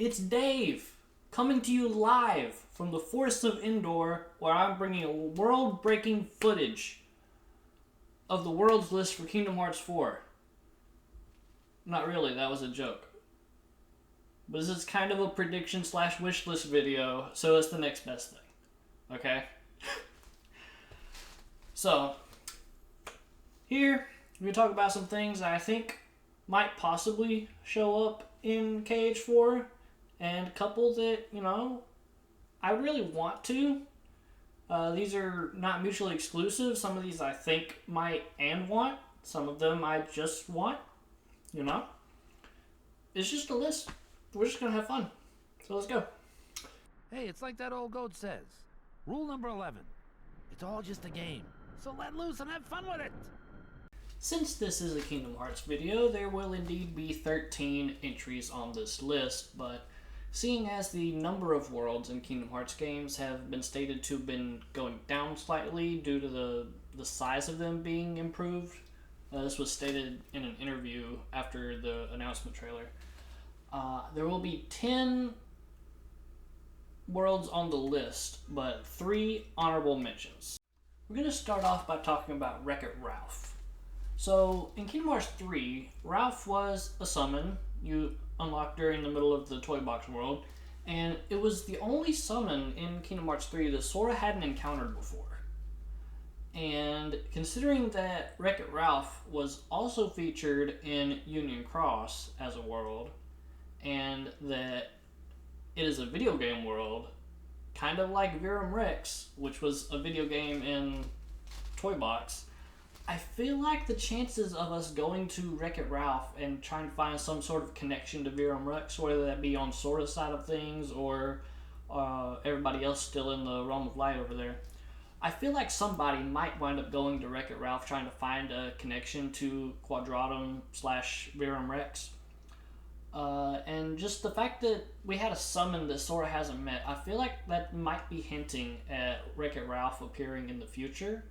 It's Dave, coming to you live from the Forest of Endor, where I'm bringing a world-breaking footage of the world's list for Kingdom Hearts 4. Not really, that was a joke. But this is kind of a prediction slash wish list video, so it's the next best thing. Okay? So, here, we're going to talk about some things that I think might possibly show up in KH4, and a couple that, I would really want to. These are not mutually exclusive. Some of these I think might and want. Some of them I just want. It's just a list. We're just going to have fun. So let's go. Hey, it's like that old goat says. Rule number 11. It's all just a game. So let loose and have fun with it. Since this is a Kingdom Hearts video, there will indeed be 13 entries on this list, but seeing as the number of worlds in Kingdom Hearts games have been stated to have been going down slightly due to the size of them being improved, this was stated in an interview after the announcement trailer, there will be 10 worlds on the list, but 3 honorable mentions. We're going to start off by talking about Wreck-It Ralph. So, in Kingdom Hearts 3, Ralph was a summon you unlocked during the middle of the Toy Box world, and it was the only summon in Kingdom Hearts 3 that Sora hadn't encountered before. And considering that Wreck-It Ralph was also featured in Union Cross as a world, and that it is a video game world, kind of like Verum Rex, which was a video game in Toy Box, I feel like the chances of us going to Wreck-It Ralph and trying to find some sort of connection to Verum Rex, whether that be on Sora's side of things or everybody else still in the realm of light over there, I feel like somebody might wind up going to Wreck-It Ralph trying to find a connection to Quadratum / Verum Rex. And just the fact that we had a summon that Sora hasn't met, I feel like that might be hinting at Wreck-It Ralph appearing in the future.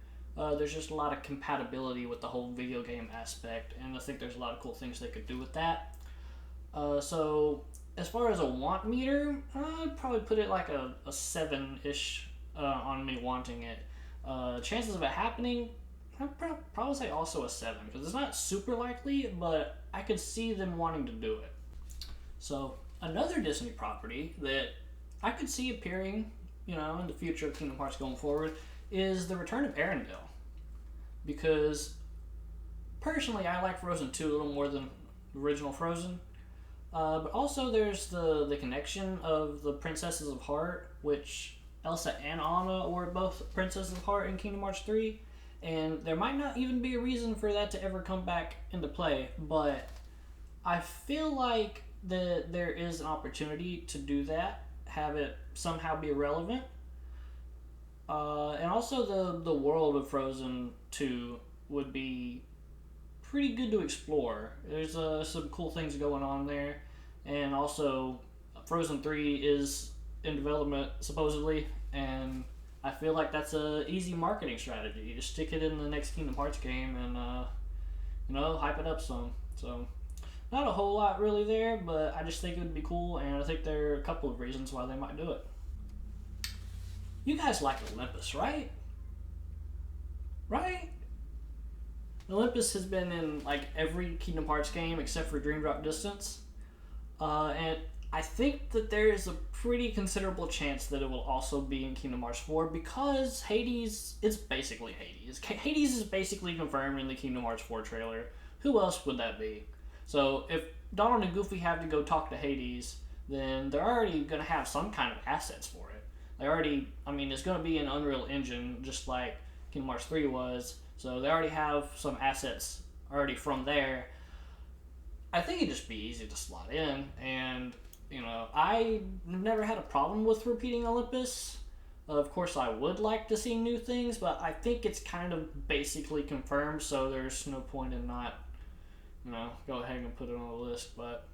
There's just a lot of compatibility with the whole video game aspect, and I think there's a lot of cool things they could do with that. So, as far as a want meter, I'd probably put it like a 7-ish on me wanting it. Chances of it happening, I'd probably say also a 7, because it's not super likely, but I could see them wanting to do it. So, another Disney property that I could see appearing, in the future of Kingdom Hearts going forward, is the return of Arendelle. Because, personally, I like Frozen 2 a little more than the original Frozen. But also there's the connection of the Princesses of Heart, which Elsa and Anna were both Princesses of Heart in Kingdom Hearts 3. And there might not even be a reason for that to ever come back into play, but I feel like that there is an opportunity to do that, have it somehow be relevant. And also the world of Frozen 2 would be pretty good to explore. There's some cool things going on there. And also, Frozen 3 is in development, supposedly, and I feel like that's an easy marketing strategy. You just stick it in the next Kingdom Hearts game and, hype it up some. So, not a whole lot really there, but I just think it would be cool, and I think there are a couple of reasons why they might do it. You guys like Olympus, right? Right? Olympus has been in like every Kingdom Hearts game except for Dream Drop Distance. And I think that there is a pretty considerable chance that it will also be in Kingdom Hearts 4 because Hades, it's basically Hades. Hades is basically confirmed in the Kingdom Hearts 4 trailer. Who else would that be? So if Donald and Goofy have to go talk to Hades, then they're already going to have some kind of assets for it. It's going to be an Unreal Engine just like Kingdom Hearts 3 was, so they already have some assets already from there. I think it'd just be easy to slot in, and, I never had a problem with repeating Olympus. Of course, I would like to see new things, but I think it's kind of basically confirmed, so there's no point in not, go ahead and put it on the list, but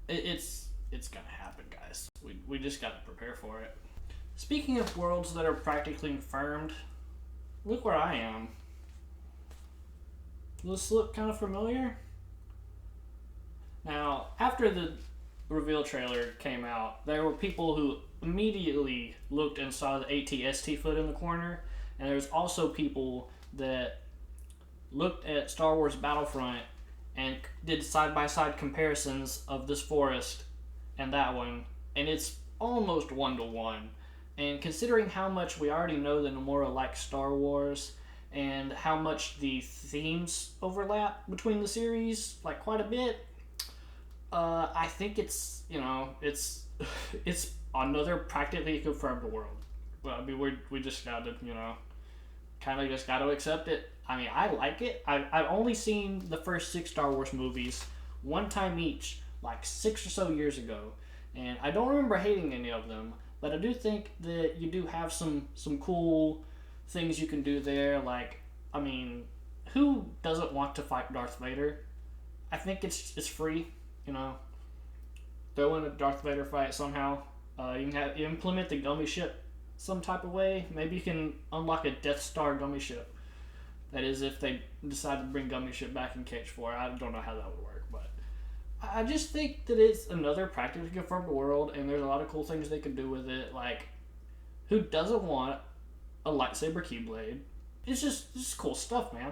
it's going to happen, guys. We just got to prepare for it. Speaking of worlds that are practically confirmed, look where I am. Does this look kind of familiar? Now, after the reveal trailer came out, there were people who immediately looked and saw the ATST foot in the corner, and there's also people that looked at Star Wars Battlefront and did side-by-side comparisons of this forest and that one, and it's almost one-to-one. And considering how much we already know that Nomura likes Star Wars, and how much the themes overlap between the series, like quite a bit, I think it's, it's it's another practically confirmed world. Well, I mean, we just gotta, kind of just gotta accept it. I mean, I like it. I've only seen the first 6 Star Wars movies one time each, like 6 or so years ago, and I don't remember hating any of them. But I do think that you do have some cool things you can do there. Like, I mean, who doesn't want to fight Darth Vader? I think it's free, Throw in a Darth Vader fight somehow. You can implement the gummy ship some type of way. Maybe you can unlock a Death Star gummy ship. That is, if they decide to bring gummy ship back in KH4. I don't know how that would work, but I just think that it's another practically confirmed world, and there's a lot of cool things they could do with it. Like, who doesn't want a lightsaber keyblade? It's just cool stuff, man.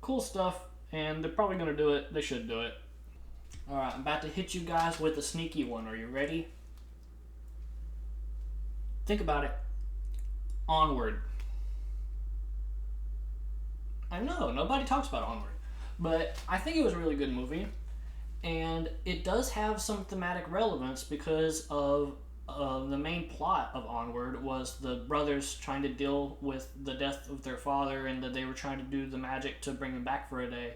Cool stuff, and they're probably going to do it. They should do it. Alright, I'm about to hit you guys with a sneaky one. Are you ready? Think about it. Onward. I know, nobody talks about Onward, but I think it was a really good movie. And it does have some thematic relevance because of the main plot of Onward was the brothers trying to deal with the death of their father, and that they were trying to do the magic to bring him back for a day.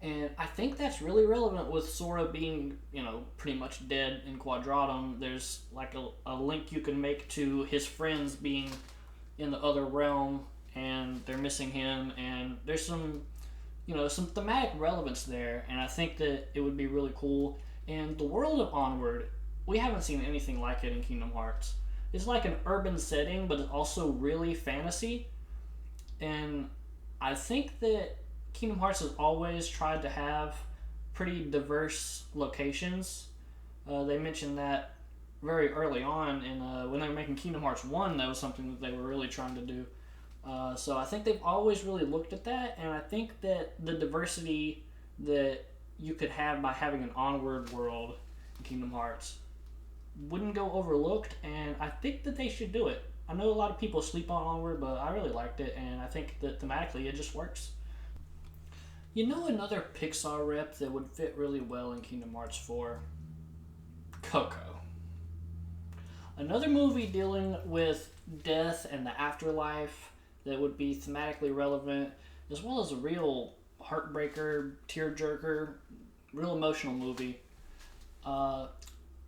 And I think that's really relevant with Sora being, pretty much dead in Quadratum. There's like a link you can make to his friends being in the other realm, and they're missing him, and there's some thematic relevance there, and I think that it would be really cool. And the world of Onward, we haven't seen anything like it in Kingdom Hearts. It's like an urban setting, but it's also really fantasy. And I think that Kingdom Hearts has always tried to have pretty diverse locations. They mentioned that very early on, when they were making Kingdom Hearts 1, that was something that they were really trying to do. So I think they've always really looked at that, and I think that the diversity that you could have by having an Onward world in Kingdom Hearts wouldn't go overlooked, and I think that they should do it. I know a lot of people sleep on Onward, but I really liked it, and I think that thematically it just works. Another Pixar rep that would fit really well in Kingdom Hearts 4? Coco. Another movie dealing with death and the afterlife that would be thematically relevant, as well as a real heartbreaker, tearjerker, real emotional movie.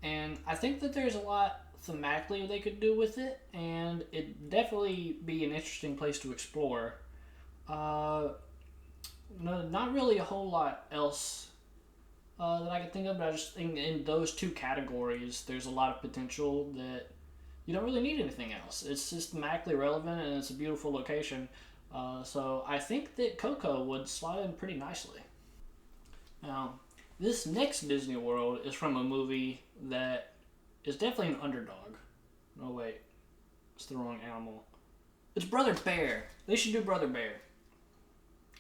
And I think that there's a lot thematically they could do with it, and it'd definitely be an interesting place to explore. No, not really a whole lot else that I can think of, but I just think in those two categories, there's a lot of potential that you don't really need anything else. It's just thematically relevant, and it's a beautiful location. So I think that Coco would slide in pretty nicely. Now, this next Disney World is from a movie that is definitely an underdog. No, wait. It's the wrong animal. It's Brother Bear. They should do Brother Bear.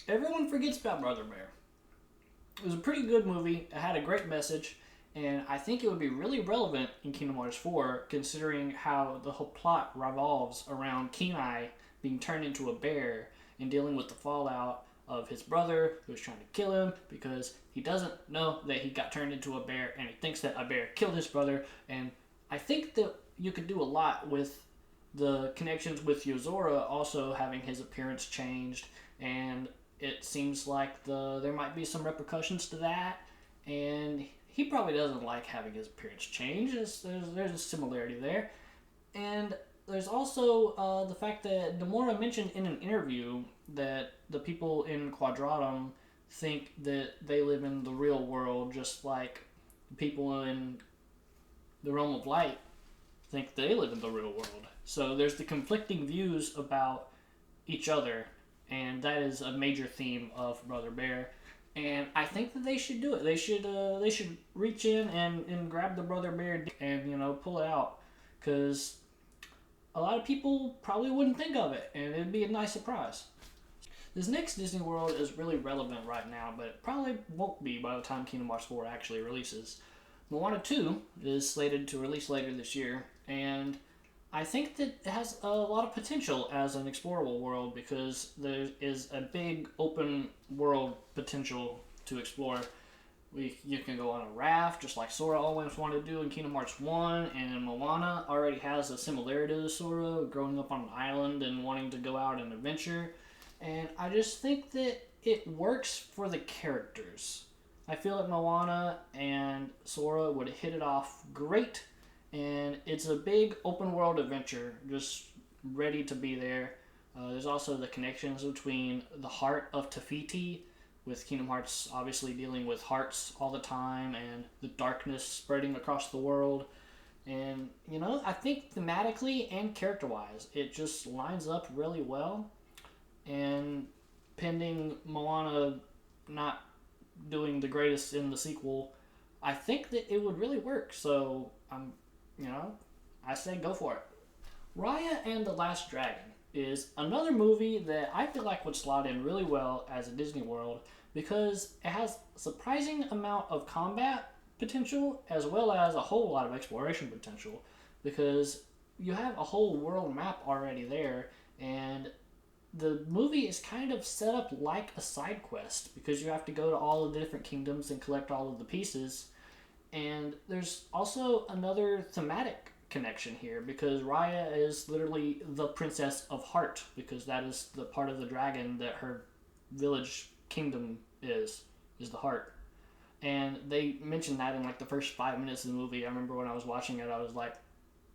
Everyone forgets about Brother Bear. It was a pretty good movie. It had a great message, and I think it would be really relevant in Kingdom Hearts 4, considering how the whole plot revolves around Kenai being turned into a bear and dealing with the fallout of his brother who's trying to kill him because he doesn't know that he got turned into a bear, and he thinks that a bear killed his brother. And I think that you could do a lot with the connections with Yozora also having his appearance changed, and it seems like there might be some repercussions to that, and he probably doesn't like having his appearance changed. There's a similarity there. And there's also the fact that Nomura mentioned in an interview that the people in Quadratum think that they live in the real world, just like the people in the Realm of Light think they live in the real world. So there's the conflicting views about each other, and that is a major theme of Brother Bear. And I think that they should do it. They should reach in and grab the brother bear and pull it out, because a lot of people probably wouldn't think of it, and it'd be a nice surprise. This next Disney World is really relevant right now, but it probably won't be by the time Kingdom Hearts 4 actually releases. Moana 2 is slated to release later this year, and I think that it has a lot of potential as an explorable world, because there is a big open world potential to explore. You can go on a raft, just like Sora always wanted to do in Kingdom Hearts 1, and Moana already has a similarity to Sora, growing up on an island and wanting to go out and adventure. And I just think that it works for the characters. I feel like Moana and Sora would hit it off great, and it's a big open world adventure, just ready to be there. There's also the connections between the heart of Te Fiti, with Kingdom Hearts obviously dealing with hearts all the time, and the darkness spreading across the world. And, I think thematically and character-wise, it just lines up really well. And pending Moana not doing the greatest in the sequel, I think that it would really work. So, I say go for it. Raya and the Last Dragon is another movie that I feel like would slot in really well as a Disney World, because it has a surprising amount of combat potential as well as a whole lot of exploration potential, because you have a whole world map already there, and the movie is kind of set up like a side quest, because you have to go to all of the different kingdoms and collect all of the pieces. And there's also another thematic connection here, because Raya is literally the Princess of Heart, because that is the part of the dragon that her village kingdom is the heart. And they mentioned that in like the first 5 minutes of the movie. I remember when I was watching it, I was like,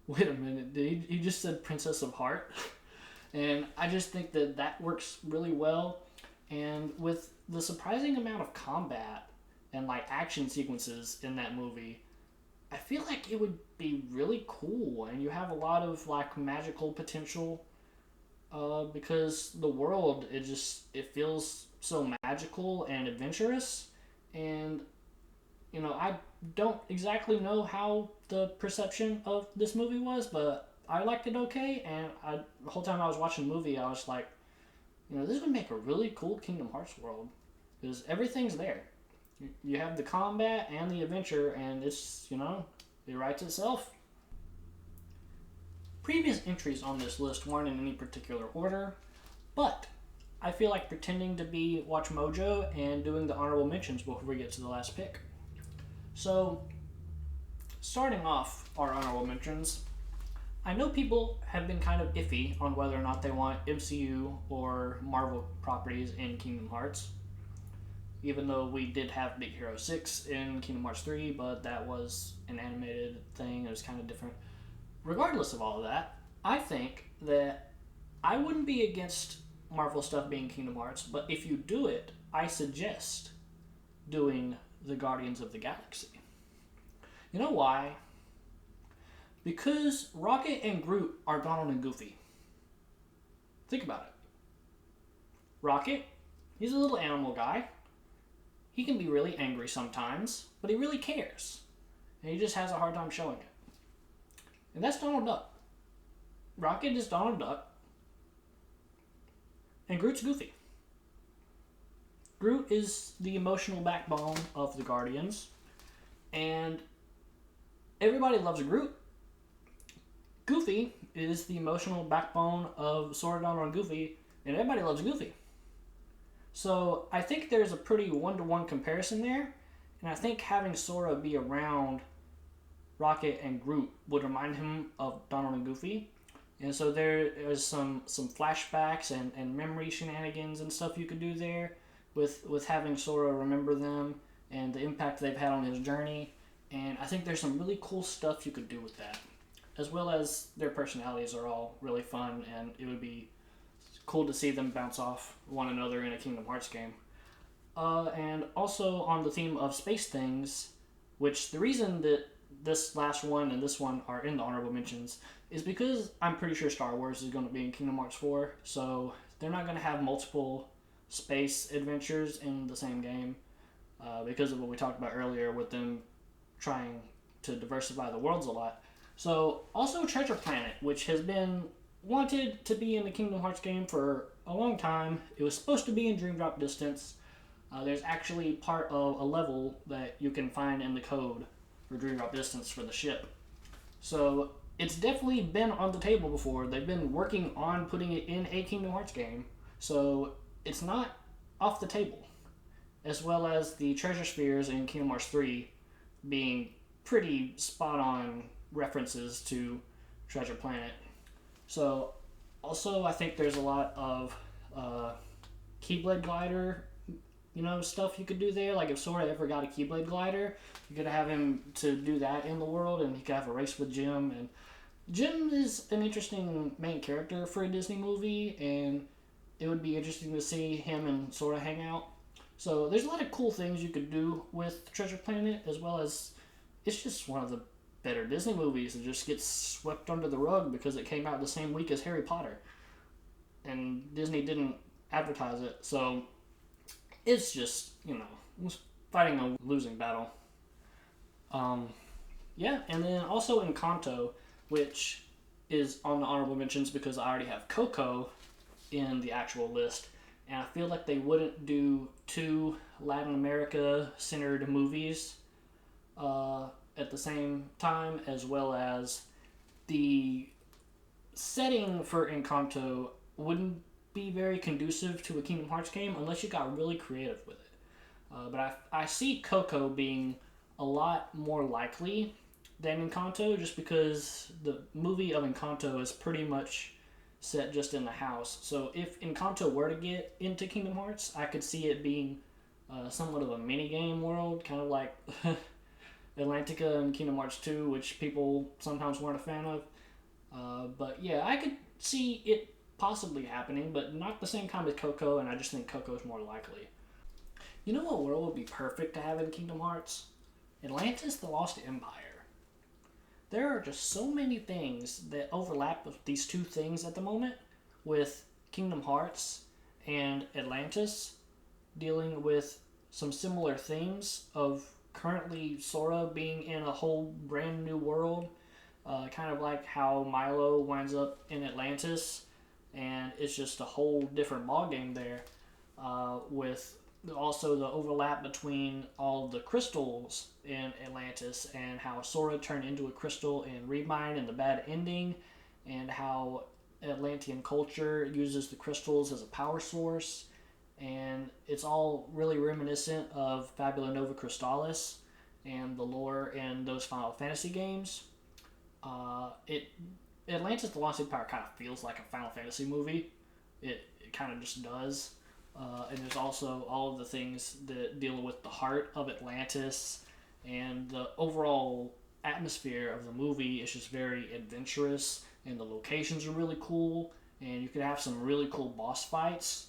wait a minute, he just said Princess of Heart? And I just think that that works really well. And with the surprising amount of combat and like action sequences in that movie, I feel like it would be really cool. And you have a lot of like magical potential, because the world, it feels so magical and adventurous. And I don't exactly know how the perception of this movie was, but I liked it okay. And the whole time I was watching the movie, I was like, this would make a really cool Kingdom Hearts world, because everything's there. You have the combat and the adventure, and it's, it writes itself. Previous entries on this list weren't in any particular order, but I feel like pretending to be Watch Mojo and doing the honorable mentions before we get to the last pick. So, starting off our honorable mentions, I know people have been kind of iffy on whether or not they want MCU or Marvel properties in Kingdom Hearts, even though we did have Big Hero 6 in Kingdom Hearts 3, but that was an animated thing. It was kind of different. Regardless of all of that, I think that I wouldn't be against Marvel stuff being Kingdom Hearts, but if you do it, I suggest doing the Guardians of the Galaxy. You know why? Because Rocket and Groot are Donald and Goofy. Think about it. Rocket, he's a little animal guy. He can be really angry sometimes, but he really cares. And he just has a hard time showing it. And that's Donald Duck. Rocket is Donald Duck. And Groot's Goofy. Groot is the emotional backbone of the Guardians. And everybody loves Groot. Goofy is the emotional backbone of Sora, Donald, and Goofy. And everybody loves Goofy. So I think there's a pretty one-to-one comparison there. And I think having Sora be around Rocket and Groot would remind him of Donald and Goofy. And so there is some flashbacks and memory shenanigans and stuff you could do there with having Sora remember them and the impact they've had on his journey. And I think there's some really cool stuff you could do with that, as well as their personalities are all really fun, and it would be cool to see them bounce off one another in a Kingdom Hearts game. And also on the theme of space things, which the reason that this last one and this one are in the honorable mentions is because I'm pretty sure Star Wars is going to be in Kingdom Hearts 4, so they're not going to have multiple space adventures in the same game. because of what we talked about earlier with them trying to diversify the worlds a lot. So, also Treasure Planet, which has been wanted to be in the Kingdom Hearts game for a long time. It was supposed to be in Dream Drop Distance. There's actually part of a level that you can find in the code for Dream Drop Distance for the ship. So it's definitely been on the table before. They've been working on putting it in a Kingdom Hearts game. So it's not off the table. As well as the treasure spheres in Kingdom Hearts 3 being pretty spot on references to Treasure Planet. So also I think there's a lot of Keyblade Glider stuff you could do there. Like if Sora ever got a Keyblade Glider, you could have him to do that in the world, and he could have a race with Jim. And Jim is an interesting main character for a Disney movie, and it would be interesting to see him and Sora hang out. So there's a lot of cool things you could do with Treasure Planet, as well as it's just one of the better Disney movies that just gets swept under the rug because it came out the same week as Harry Potter. And Disney didn't advertise it, so it's just, fighting a losing battle. And then also Encanto, which is on the honorable mentions because I already have Coco in the actual list, and I feel like they wouldn't do two Latin America-centered movies at the same time, as well as the setting for Encanto wouldn't be very conducive to a Kingdom Hearts game unless you got really creative with it. But I see Coco being a lot more likely than Encanto, just because the movie of Encanto is pretty much set just in the house. So if Encanto were to get into Kingdom Hearts, I could see it being somewhat of a mini-game world, kind of like Atlantica and Kingdom Hearts 2, which people sometimes weren't a fan of. But yeah, I could see it possibly happening, but not the same kind with Coco, and I just think Coco's more likely. You know what world would be perfect to have in Kingdom Hearts? Atlantis, the Lost Empire. There are just so many things that overlap with these two things at the moment, with Kingdom Hearts and Atlantis dealing with some similar themes of currently Sora being in a whole brand new world, kind of like how Milo winds up in Atlantis, and it's just a whole different ballgame there, with also the overlap between all the crystals in Atlantis and how Sora turned into a crystal in Remind and the bad ending, and how Atlantean culture uses the crystals as a power source, and it's all really reminiscent of Fabula Nova Crystallis and the lore in those Final Fantasy games. Atlantis the Lost Empire kind of feels like a Final Fantasy movie. It kind of just does. And there's also all of the things that deal with the heart of Atlantis, and the overall atmosphere of the movie is just very adventurous, and the locations are really cool, and you could have some really cool boss fights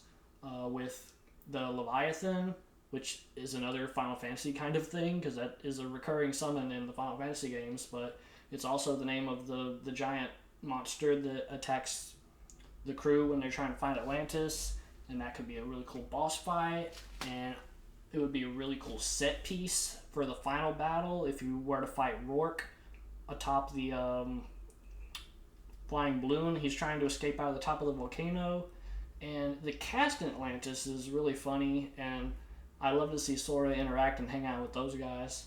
with the Leviathan, which is another Final Fantasy kind of thing, because that is a recurring summon in the Final Fantasy games, but it's also the name of the giant monster that attacks the crew when they're trying to find Atlantis, and that could be a really cool boss fight, and it would be a really cool set piece for the final battle if you were to fight Rourke atop the flying balloon. He's trying to escape out of the top of the volcano, and the cast in Atlantis is really funny, and I love to see Sora interact and hang out with those guys.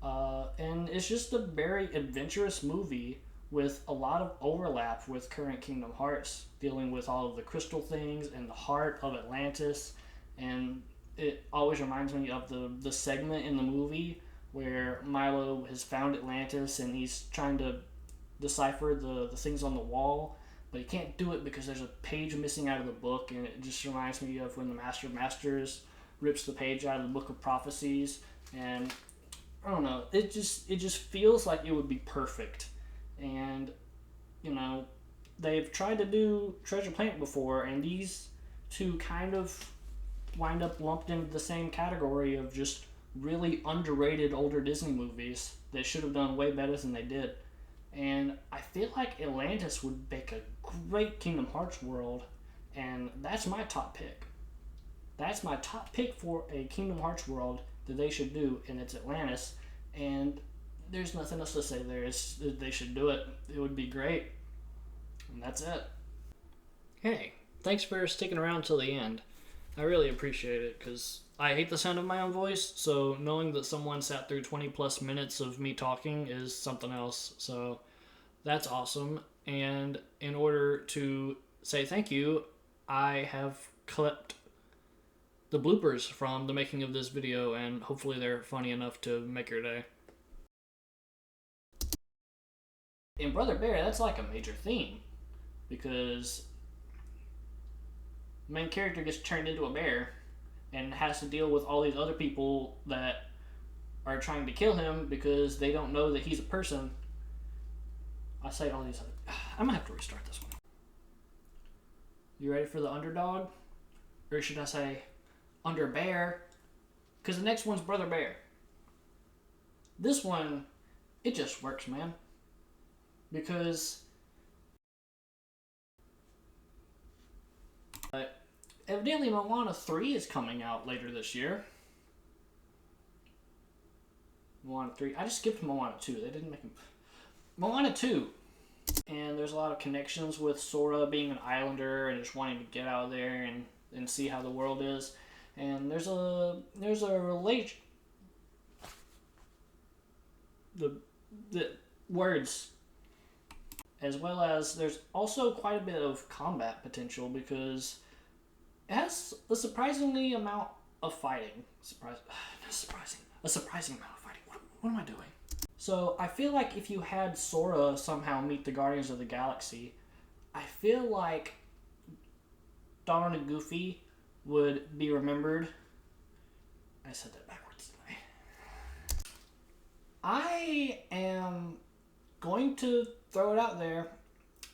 And it's just a very adventurous movie with a lot of overlap with current Kingdom Hearts, dealing with all of the crystal things and the heart of Atlantis. And it always reminds me of the segment in the movie where Milo has found Atlantis and he's trying to decipher the things on the wall, but he can't do it because there's a page missing out of the book, and it just reminds me of when the Master of Masters rips the page out of the Book of Prophecies, and I don't know, it just feels like it would be perfect. And they've tried to do Treasure Planet before, and these two kind of wind up lumped into the same category of just really underrated older Disney movies that should have done way better than they did. And I feel like Atlantis would make a great Kingdom Hearts world, and that's my top pick. That's my top pick for a Kingdom Hearts world, that they should do, and it's Atlantis. And there's nothing else to say there. They should do it. It would be great. And that's it. Hey, thanks for sticking around till the end. I really appreciate it, because I hate the sound of my own voice, so knowing that someone sat through 20 plus minutes of me talking is something else. So that's awesome. And in order to say thank you, I have clipped the bloopers from the making of this video, and hopefully they're funny enough to make your day. In Brother Bear, that's like a major theme, because the main character gets turned into a bear and has to deal with all these other people that are trying to kill him because they don't know that he's a person. I say all these other... I'm gonna have to restart this one. You ready for the underdog? Or should I say Under Bear? Because the next one's Brother Bear. This one, it just works, man. Because evidently Moana 3 is coming out later this year. Moana 3. I just skipped Moana 2. They didn't make him... Moana 2. And there's a lot of connections with Sora being an islander and just wanting to get out of there and see how the world is. And there's a relation... The words... As well as there's also quite a bit of combat potential, because it has a surprisingly amount of fighting. A surprising amount of fighting. What am I doing? So I feel like if you had Sora somehow meet the Guardians of the Galaxy, I feel like Donald and Goofy would be remembered. I said that backwards, didn't I? I am going to throw it out there.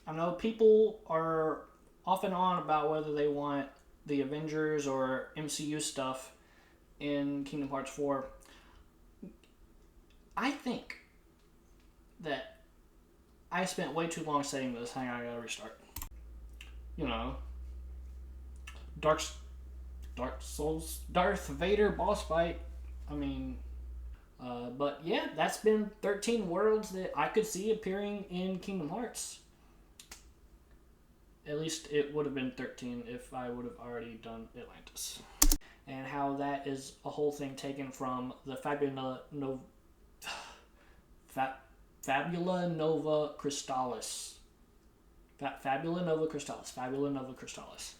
I know people are off and on about whether they want the Avengers or MCU stuff in Kingdom Hearts 4. I think that I spent way too long saying this. Hang on, I gotta restart. You know, Darth Vader boss fight. I mean, but yeah, that's been 13 worlds that I could see appearing in Kingdom Hearts. At least it would have been 13 if I would have already done Atlantis. And how that is a whole thing taken from the Fabula Nova Crystallis. Fabula Nova Crystallis.